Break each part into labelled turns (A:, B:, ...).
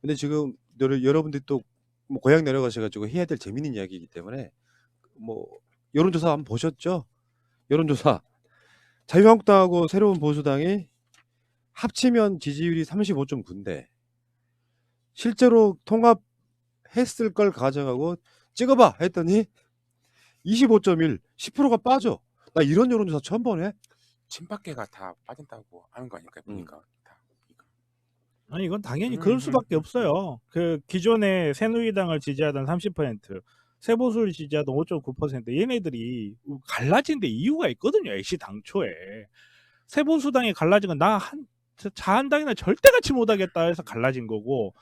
A: 근데 지금 여러분들이 또 뭐 고향 내려가셔 가지고 해야 될 재밌는 이야기이기 때문에 뭐 여론조사 한번 보셨죠? 여론조사. 자유한국당하고 새로운 보수당이 합치면 지지율이 35.9인데 실제로 통합했을 걸 가정하고 찍어봐 했더니 25.1, 10%가 빠져. 나 이런 여론조사 처음 보네.
B: 친박계가 다 빠진다고 하는 거 아닐까요? 보니까 다.
C: 아니 이건 당연히 그럴 수밖에 없어요. 그 기존에 새누리당을 지지하던 30%, 새보수를 지지하던 5.9% 얘네들이 갈라진 데 이유가 있거든요. 애시 당초에 새보수당이 갈라진 건 나 자한당이나 절대 같이 못하겠다 해서 갈라진 거고,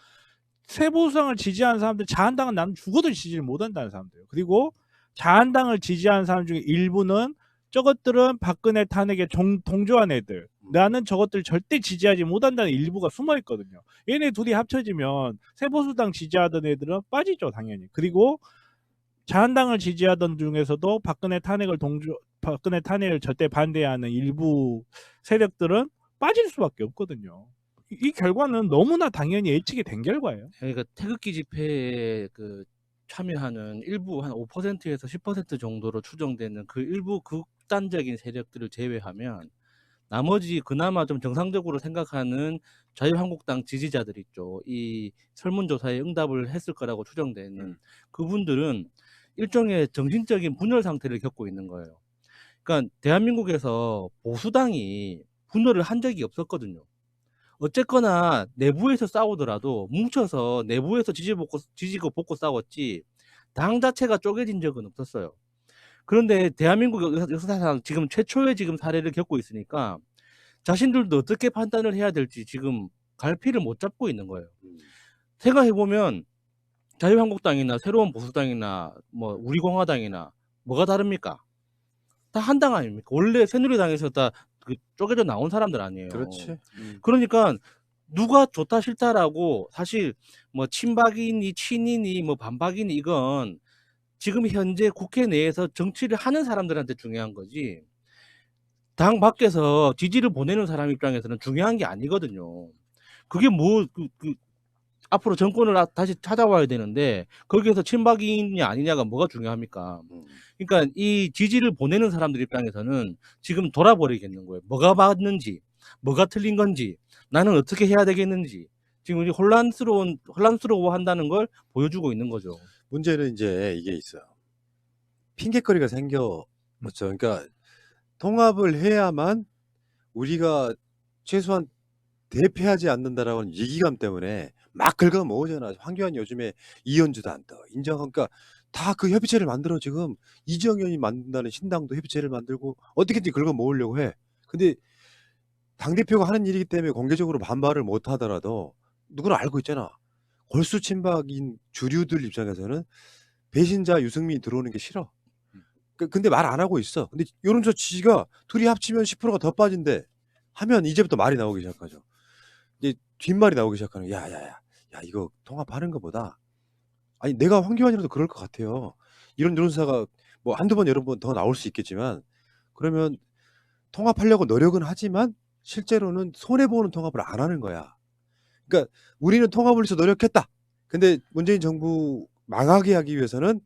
C: 새보수당을 지지하는 사람들 자한당은 나는 죽어도 지지를 못한다는 사람들이에요. 그리고 자한당을 지지하는 사람 중에 일부는 저것들은 박근혜 탄핵에 동조한 애들, 나는 저것들 절대 지지하지 못한다는 일부가 숨어 있거든요. 얘네 둘이 합쳐지면 새보수당 지지하던 애들은 빠지죠, 당연히. 그리고 자한당을 지지하던 중에서도 박근혜 탄핵을 절대 반대하는 일부 세력들은 빠질 수밖에 없거든요. 이 결과는 너무나 당연히 예측이 된 결과예요.
D: 그러니까 태극기 집회에 그 참여하는 일부 한 5%에서 10% 정도로 추정되는 그 일부 극단적인 세력들을 제외하면 나머지 그나마 좀 정상적으로 생각하는 자유한국당 지지자들 있죠. 이 설문조사에 응답을 했을 거라고 추정되는 그분들은 일종의 정신적인 분열 상태를 겪고 있는 거예요. 그러니까 대한민국에서 보수당이 분열을 한 적이 없었거든요. 어쨌거나 내부에서 싸우더라도 뭉쳐서 내부에서 지지고 볶고 싸웠지 당 자체가 쪼개진 적은 없었어요. 그런데 대한민국 역사상 지금 최초의 지금 사례를 겪고 있으니까 자신들도 어떻게 판단을 해야 될지 지금 갈피를 못 잡고 있는 거예요. 생각해보면 자유한국당이나 새로운 보수당이나 뭐 우리공화당이나 뭐가 다릅니까? 다 한 당 아닙니까? 원래 새누리당에서 다 그 쪼개져 나온 사람들 아니에요.
A: 그렇지.
D: 그러니까 누가 좋다 싫다라고 사실 뭐 친박이니 친이니 뭐 반박이니 이건 지금 현재 국회 내에서 정치를 하는 사람들한테 중요한 거지 당 밖에서 지지를 보내는 사람 입장에서는 중요한 게 아니거든요. 그게 뭐 앞으로 정권을 다시 찾아와야 되는데 거기에서 친박이냐 아니냐가 뭐가 중요합니까? 그러니까 이 지지를 보내는 사람들 입장에서는 지금 돌아버리겠는 거예요. 뭐가 맞는지, 뭐가 틀린 건지, 나는 어떻게 해야 되겠는지 지금 혼란스러워 한다는 걸 보여주고 있는 거죠.
A: 문제는 이제 이게 있어요. 핑계거리가 생겨. 그렇죠. 그러니까 통합을 해야만 우리가 최소한 대패하지 않는다라는 위기감 때문에 막 긁어 모으잖아. 황교안 요즘에 이현주도 안 떠. 그러니까 다 그 협의체를 만들어 지금 이정현이 만든다는 신당도 협의체를 만들고 어떻게든 긁어 모으려고 해. 근데 당대표가 하는 일이기 때문에 공개적으로 반발을 못 하더라도 누구나 알고 있잖아. 골수 친박인 주류들 입장에서는 배신자 유승민이 들어오는 게 싫어. 근데 말 안 하고 있어. 근데 여론조사 지지가 둘이 합치면 10%가 더 빠진대. 하면 이제부터 말이 나오기 시작하죠. 이제 뒷말이 나오기 시작하는 거야. 야, 이거 통합하는 것보다 아니 내가 황교안이라도 그럴 것 같아요. 이런 여론조사가 뭐 한두 번 여러 번 더 나올 수 있겠지만 그러면 통합하려고 노력은 하지만 실제로는 손해보는 통합을 안 하는 거야. 그러니까 우리는 통합을 위해서 노력했다. 근데 문재인 정부 망하게 하기 위해서는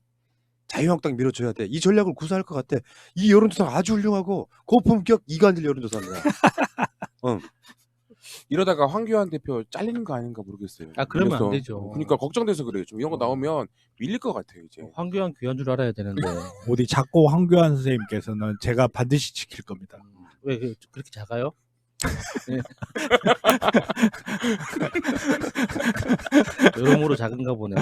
A: 자유한국당 밀어줘야 돼. 이 전략을 구사할 것 같아. 이 여론조사가 아주 훌륭하고 고품격 이관질 여론조사입니다.
B: 이러다가 황교안 대표 잘리는 거 아닌가 모르겠어요.
D: 아 그러면 안
B: 밀려서.
D: 되죠.
B: 그러니까 걱정돼서 그래요. 좀 이런 거 나오면 밀릴 것 같아요 이제.
D: 황교안 귀한 줄 알아야 되는데
C: 어디 작고 황교안 선생님께서는 제가 반드시 지킬 겁니다.
D: 왜 그렇게 작아요? 네. 여러모로 작은가 보네.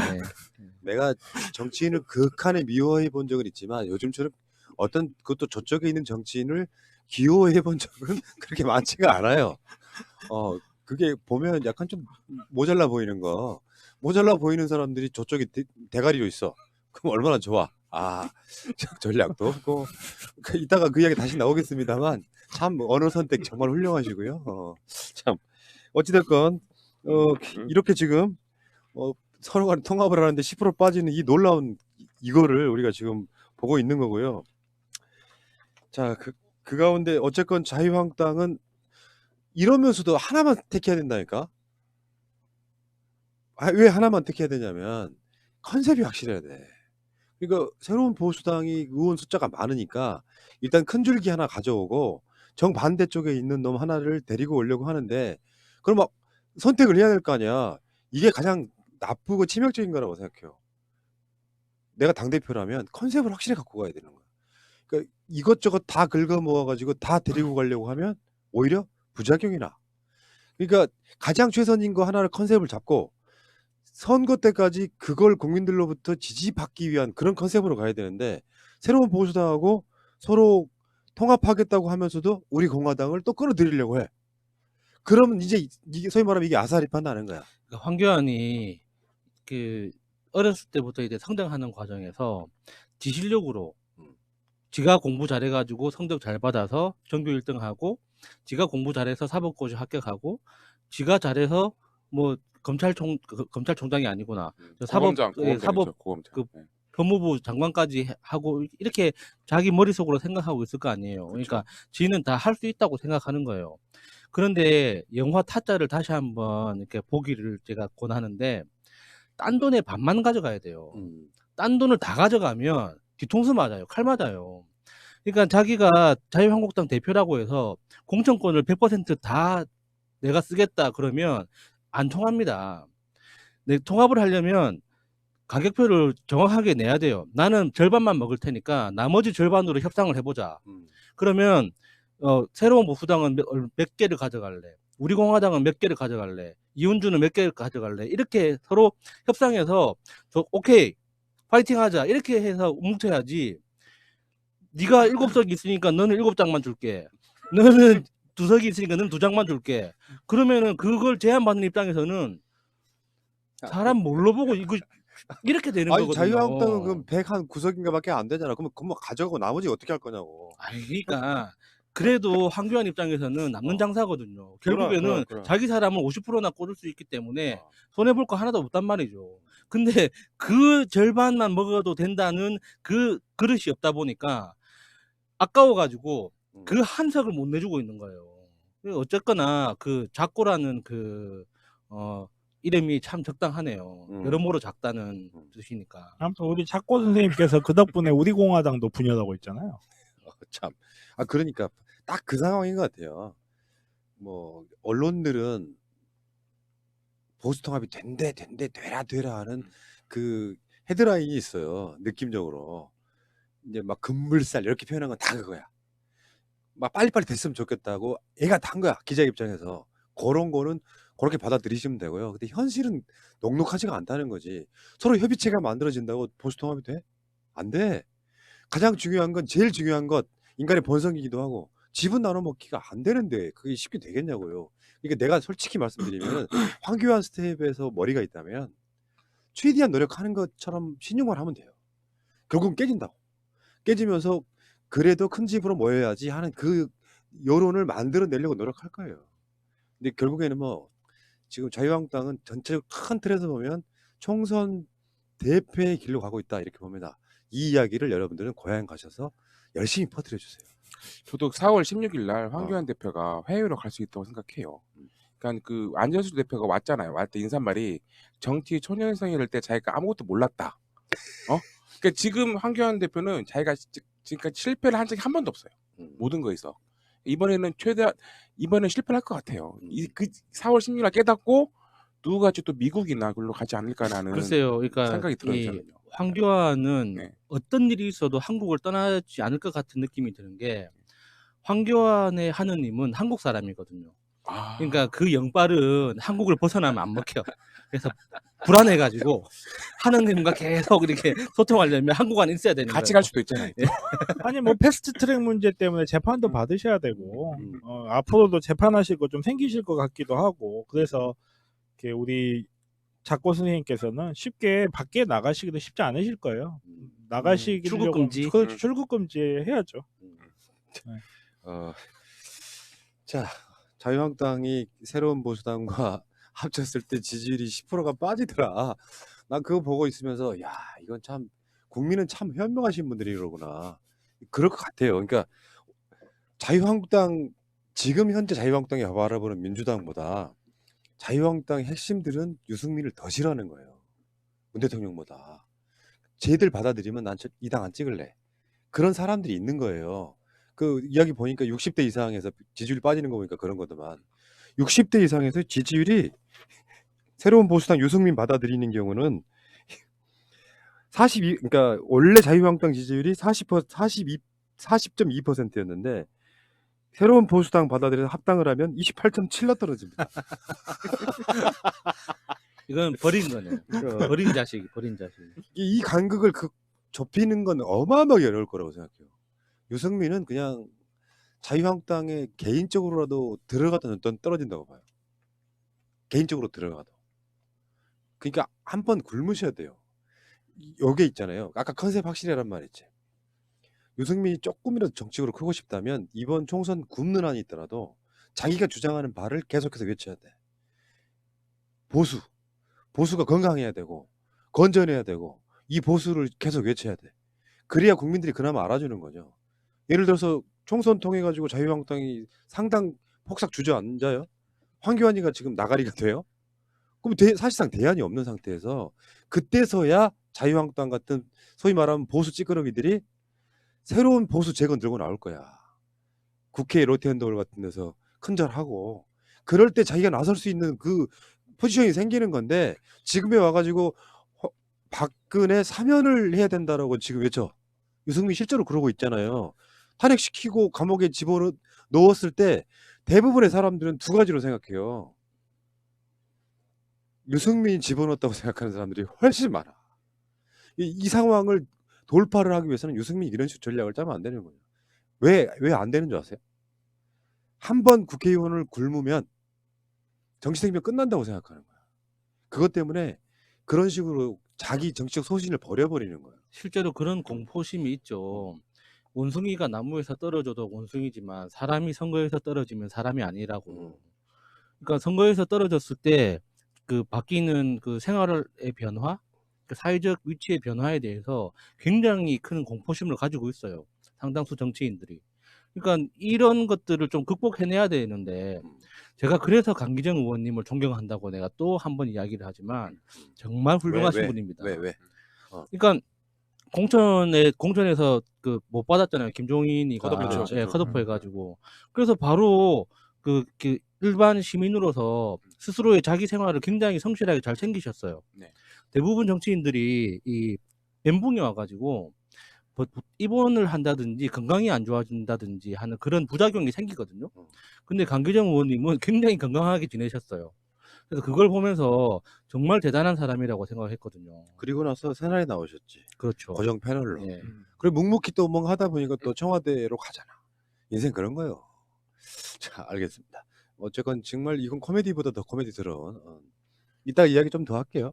A: 내가 정치인을 극한에 미워해 본 적은 있지만 요즘처럼 어떤 그것도 저쪽에 있는 정치인을 기호해 본 적은 그렇게 많지가 않아요. 그게 보면 약간 좀 모자라 보이는 거. 모자라 보이는 사람들이 저쪽에 대가리로 있어. 그럼 얼마나 좋아. 전략도 없고. 이따가 그 이야기 다시 나오겠습니다만 참 언어 선택 정말 훌륭하시고요. 참 어찌됐건 이렇게 지금 서로 간에 통합을 하는데 10% 빠지는 이 놀라운 이거를 우리가 지금 보고 있는 거고요. 자, 그 가운데 어쨌건 자유한국당은 이러면서도 하나만 택해야 된다니까. 왜 하나만 택해야 되냐면 컨셉이 확실해야 돼. 그러니까 새로운 보수당이 의원 숫자가 많으니까 일단 큰 줄기 하나 가져오고 정반대 쪽에 있는 놈 하나를 데리고 오려고 하는데 그럼 막 선택을 해야 될 거 아니야. 이게 가장 나쁘고 치명적인 거라고 생각해요. 내가 당대표라면 컨셉을 확실히 갖고 가야 되는 거야. 그러니까 이것저것 다 긁어 모아가지고 다 데리고 가려고 하면 오히려 부작용이 나. 그러니까 가장 최선인 거 하나를 컨셉을 잡고 선거 때까지 그걸 국민들로부터 지지받기 위한 그런 컨셉으로 가야 되는데 새로운 보수당하고 서로 통합하겠다고 하면서도 우리 공화당을 또 끌어들이려고 해. 그러면 이제 이게 소위 말하면 이게 아사리판 나는 거야.
D: 그러니까 황교안이 그 어렸을 때부터 이제 성장하는 과정에서 지실력으로 지가 공부 잘해가지고 성적 잘 받아서 전교 1등하고 지가 공부 잘해서 사법고시 합격하고 지가 잘해서 뭐 검찰총장이 아니구나
B: 고검장, 고검장이죠, 고검장.
D: 그
B: 네.
D: 법무부 장관까지 하고 이렇게 자기 머릿속으로 생각하고 있을 거 아니에요. 그러니까 지는 다 할 수 있다고 생각하는 거예요. 그런데 영화 타짜를 다시 한번 이렇게 보기를 제가 권하는데 딴 돈의 반만 가져가야 돼요. 딴 돈을 다 가져가면 뒤통수 맞아요. 칼 맞아요. 그러니까 자기가 자유한국당 대표라고 해서 공천권을 100%다 내가 쓰겠다 그러면 안 통합니다. 통합을 하려면 가격표를 정확하게 내야 돼요. 나는 절반만 먹을 테니까 나머지 절반으로 협상을 해보자. 그러면 새로운 보수당은 몇 개를 가져갈래? 우리 공화당은 몇 개를 가져갈래? 이은주는 몇 개를 가져갈래? 이렇게 서로 협상해서 오케이 파이팅 하자 이렇게 해서 뭉쳐야지. 네가 7석이 있으니까 너는 7장만 줄게. 너는 2석이 있으니까 너는 2장만 줄게. 그러면은 그걸 제한받는 입장에서는 사람 뭘로 보고 이거 이렇게 되는
A: 아니
D: 거거든요.
A: 자유한국당은 그럼 109석인가밖에 안 되잖아. 그러면 그거 가져가고 나머지 어떻게 할 거냐고.
D: 아니 그러니까 그래도 황교안 입장에서는 남는 장사거든요. 결국에는
A: 그럼.
D: 자기 사람은 50%나 꽂을 수 있기 때문에 손해볼 거 하나도 없단 말이죠. 근데 그 절반만 먹어도 된다는 그 그릇이 없다 보니까 아까워가지고 그 한 석을 못 내주고 있는 거예요. 어쨌거나 그 작고라는 이름이 참 적당하네요. 여러모로 작다는 뜻이니까.
C: 아무튼 우리 작고 선생님께서 그 덕분에 우리 공화당도 분열하고 있잖아요.
A: 참. 그러니까 딱 그 상황인 것 같아요. 뭐 언론들은 보수 통합이 되라 하는 그 헤드라인이 있어요. 느낌적으로. 이제 막 급물살 이렇게 표현한 건 다 그거야. 막 빨리빨리 됐으면 좋겠다고 애가 탄 거야. 기자 입장에서. 그런 거는 그렇게 받아들이시면 되고요. 근데 현실은 녹록하지가 않다는 거지. 서로 협의체가 만들어진다고 보수 통합이 돼? 안 돼. 가장 중요한 건 제일 중요한 것 인간의 본성이기도 하고 지분 나눠 먹기가 안 되는데 그게 쉽게 되겠냐고요. 그러니까 내가 솔직히 말씀드리면 황교안 스텝에서 머리가 있다면 최대한 노력하는 것처럼 신용만 하면 돼요. 결국은 깨진다고. 깨지면서 그래도 큰 집으로 모여야지 하는 그 여론을 만들어내려고 노력할 거예요. 근데 결국에는 뭐 지금 자유한국당은 전체적 큰 틀에서 보면 총선 대패의 길로 가고 있다 이렇게 봅니다. 이 이야기를 여러분들은 고향 가셔서 열심히 퍼뜨려 주세요.
B: 저도 4월 16일 날 황교안 대표가 해외로 갈 수 있다고 생각해요. 그러니까 그 안철수 대표가 왔잖아요. 왔을 때 인사말이 정치 초년생이 될 때 자기가 아무것도 몰랐다. 그러니까 지금 황교안 대표는 자기가 지금까지 실패를 한 적이 한 번도 없어요. 모든 거에서. 이번에는 이번엔 실패할 것 같아요. 그 4월 16일 날 깨닫고 누구같이 또 미국이나 그걸로 가지 않을까라는
D: 글쎄요. 그러니까
B: 생각이 들어요.
D: 이
B: 저는요.
D: 황교안은
B: 네.
D: 어떤 일이 있어도 한국을 떠나지 않을 것 같은 느낌이 드는 게 황교안의 하느님은 한국 사람이거든요. 그러니까 그 영빨은 한국을 벗어나면 안 먹혀. 그래서 불안해가지고 하느님과 계속 이렇게 소통하려면 한국 안에 있어야 되는
B: 같이
D: 거예요.
B: 갈 수도 있잖아요.
C: 아니 뭐 패스트트랙 문제 때문에 재판도 받으셔야 되고 앞으로도 재판하실 거 좀 생기실 것 같기도 하고 그래서 이렇게 우리 작고 선생님께서는 쉽게 밖에 나가시기도 쉽지 않으실 거예요. 나가시기
D: 출국 금지.
C: 출국 금지 해야죠.
A: 자, 자유한국당이 새로운 보수당과 합쳤을 때 지지율이 10%가 빠지더라. 난 그거 보고 있으면서 야, 이건 참 국민은 참 현명하신 분들이 그러구나. 그럴 것 같아요. 그러니까 자유한국당 지금 현재 자유한국당이 바라보는 민주당보다 자유한국당 핵심들은 유승민을 더 싫어하는 거예요. 문 대통령보다. 쟤들 받아들이면 난 이 당 안 찍을래. 그런 사람들이 있는 거예요. 그 이야기 보니까 60대 이상에서 지지율이 빠지는 거 보니까 그런 거더만. 60대 이상에서 지지율이 새로운 보수당 유승민 받아들이는 경우는 그러니까 원래 자유한국당 지지율이 40.2%였는데 새로운 보수당 받아들여서 합당을 하면 28.7로 떨어집니다.
D: 이건 버린 거네요. 버린 자식.
A: 이 간극을 좁히는 건 어마어마하게 어려울 거라고 생각해요. 유승민은 그냥 자유한국당에 개인적으로라도 들어가도 넌 떨어진다고 봐요. 개인적으로 들어가도. 그러니까 한번 굶으셔야 돼요. 요게 있잖아요. 아까 컨셉 확실히란 말 있지. 유승민이 조금이라도 정치적으로 크고 싶다면 이번 총선 굶는 한이 있더라도 자기가 주장하는 바를 계속해서 외쳐야 돼. 보수가 건강해야 되고 건전해야 되고 이 보수를 계속 외쳐야 돼. 그래야 국민들이 그나마 알아주는 거죠. 예를 들어서 총선 통해 가지고 자유한국당이 상당 폭삭 주저앉아요. 황교안이가 지금 나가리가 돼요. 그럼 사실상 대안이 없는 상태에서 그때서야 자유한국당 같은 소위 말하면 보수 찌끄러기들이 새로운 보수 재건 들고 나올 거야. 국회 로테현더홀 같은 데서 큰절하고 그럴 때 자기가 나설 수 있는 그 포지션이 생기는 건데 지금에 와가지고 박근혜 사면을 해야 된다라고 지금 외쳐. 유승민 실제로 그러고 있잖아요. 탄핵시키고 감옥에 집어넣었을 때 대부분의 사람들은 두 가지로 생각해요. 유승민 집어넣었다고 생각하는 사람들이 훨씬 많아. 이 상황을 돌파를 하기 위해서는 유승민이 이런 식으로 전략을 짜면 안 되는 거예요. 왜 안 되는 줄 아세요? 한 번 국회의원을 굶으면 정치 생명 끝난다고 생각하는 거야. 그것 때문에 그런 식으로 자기 정치적 소신을 버려버리는 거예요.
D: 실제로 그런 공포심이 있죠. 원숭이가 나무에서 떨어져도 원숭이지만 사람이 선거에서 떨어지면 사람이 아니라고. 그러니까 선거에서 떨어졌을 때 그 바뀌는 그 생활의 변화, 그 사회적 위치의 변화에 대해서 굉장히 큰 공포심을 가지고 있어요. 상당수 정치인들이. 그러니까 이런 것들을 좀 극복해내야 되는데 제가 그래서 강기정 의원님을 존경한다고 내가 또 한 번 이야기를 하지만 정말 훌륭하신 분입니다.
A: 왜?
D: 그러니까 공천에서 그 못 받았잖아요. 김종인이가
B: 컷오프
D: 예, 컷오프 해가지고 그래서 바로 그 일반 시민으로서 스스로의 자기 생활을 굉장히 성실하게 잘 챙기셨어요.
B: 네.
D: 대부분 정치인들이 이 멘붕이 와가지고 입원을 한다든지 건강이 안 좋아진다든지 하는 그런 부작용이 생기거든요. 근데 강기정 의원님은 굉장히 건강하게 지내셨어요. 그래서 그걸 보면서 정말 대단한 사람이라고 생각했거든요.
A: 그리고 나서 새날에 나오셨지.
D: 그렇죠.
A: 고정 패널로.
D: 예.
A: 그리고 묵묵히 또 뭔가 하다 보니까 또 청와대로 가잖아. 인생 그런 거요. 자, 알겠습니다. 어쨌건 정말 이건 코미디보다 더 코미디스러운. 이따 이야기 좀 더 할게요.